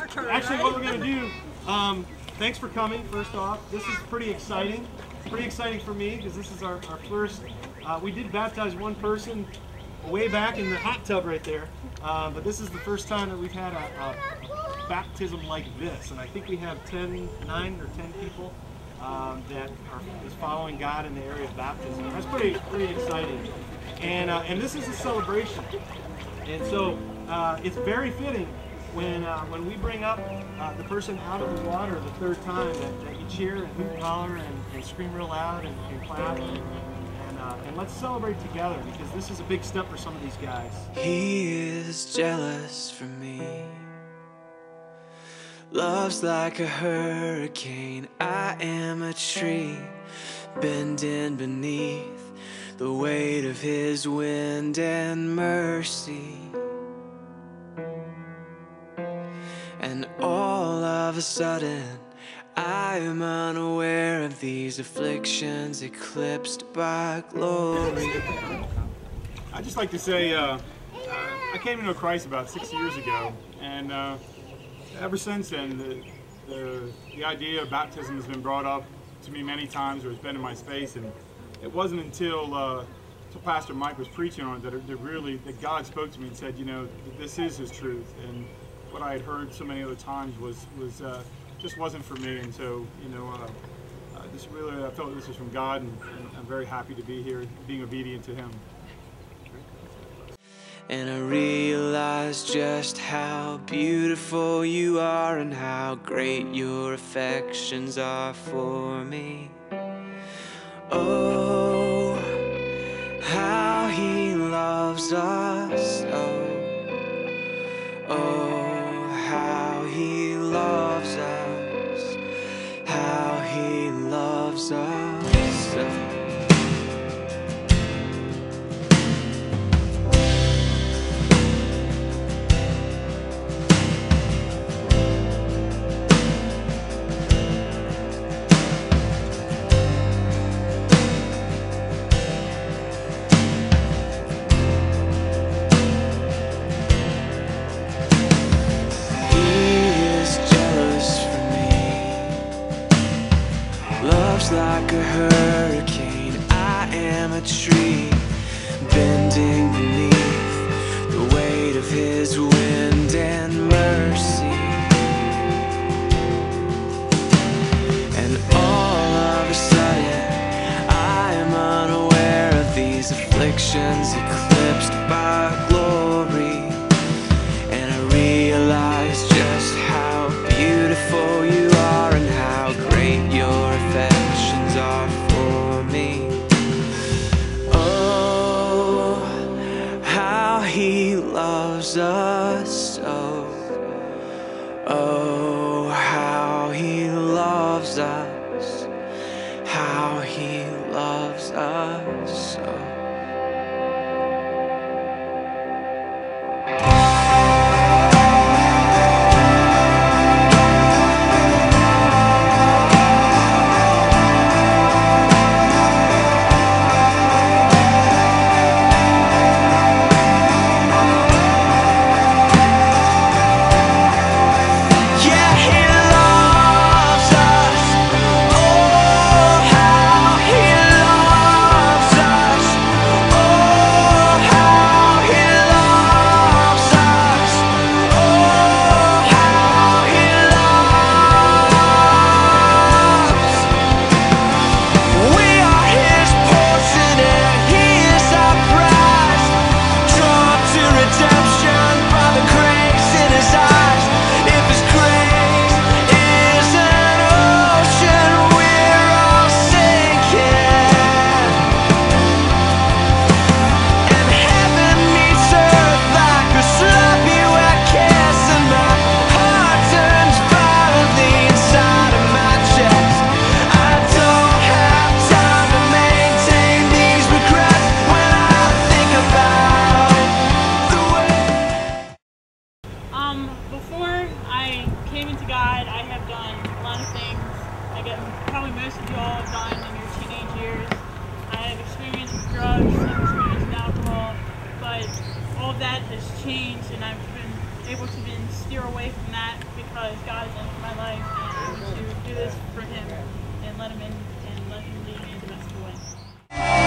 our turn. Actually, right? what we're going to do, thanks for coming, first off. This is pretty exciting. Pretty exciting for me because this is our first, we did baptize one person way back in the hot tub right there. But this is the first time that we've had a baptism like this. And I think we have 9 or 10 people that is following God in the area of baptism. That's pretty exciting. And this is a celebration. And so it's very fitting when we bring up the person out of the water the third time that you cheer and hoot and holler and scream real loud and clap and let's celebrate together because this is a big step for some of these guys. He is jealous for me. Love's like a hurricane. I am a tree bending beneath the weight of his wind and mercy. And all of a sudden I am unaware of these afflictions eclipsed by glory. I'd just like to say I came to know Christ about 6 years ago, and ever since then the idea of baptism has been brought up to me many times, or it's been in my space, and it wasn't until Pastor Mike was preaching on it that God spoke to me and said, you know, this is His truth, and what I had heard so many other times was just wasn't for me. And so, you know, I felt this was from God, and I'm very happy to be here, being obedient to Him. And I realize just how beautiful you are and how great your affections are for me. Oh, how He loves us. Oh, how He loves us. How He loves us. Like a hurricane, I am a tree bending beneath the weight of His wind and mercy. And all of a sudden I am unaware of these afflictions eclipsed by glory. And I realize just how beautiful you are and how great your affections are for me. Oh, how He loves us so. Oh, how He loves us. How He loves us so. Before I came into God, I have done a lot of things. I get probably most of you all have done in your teenage years. I have experience with drugs, I've experienced with alcohol, but all of that has changed, and I've been able to then steer away from that because God is in my life, and I need to do this for Him and let Him in and let Him lead me in the best way.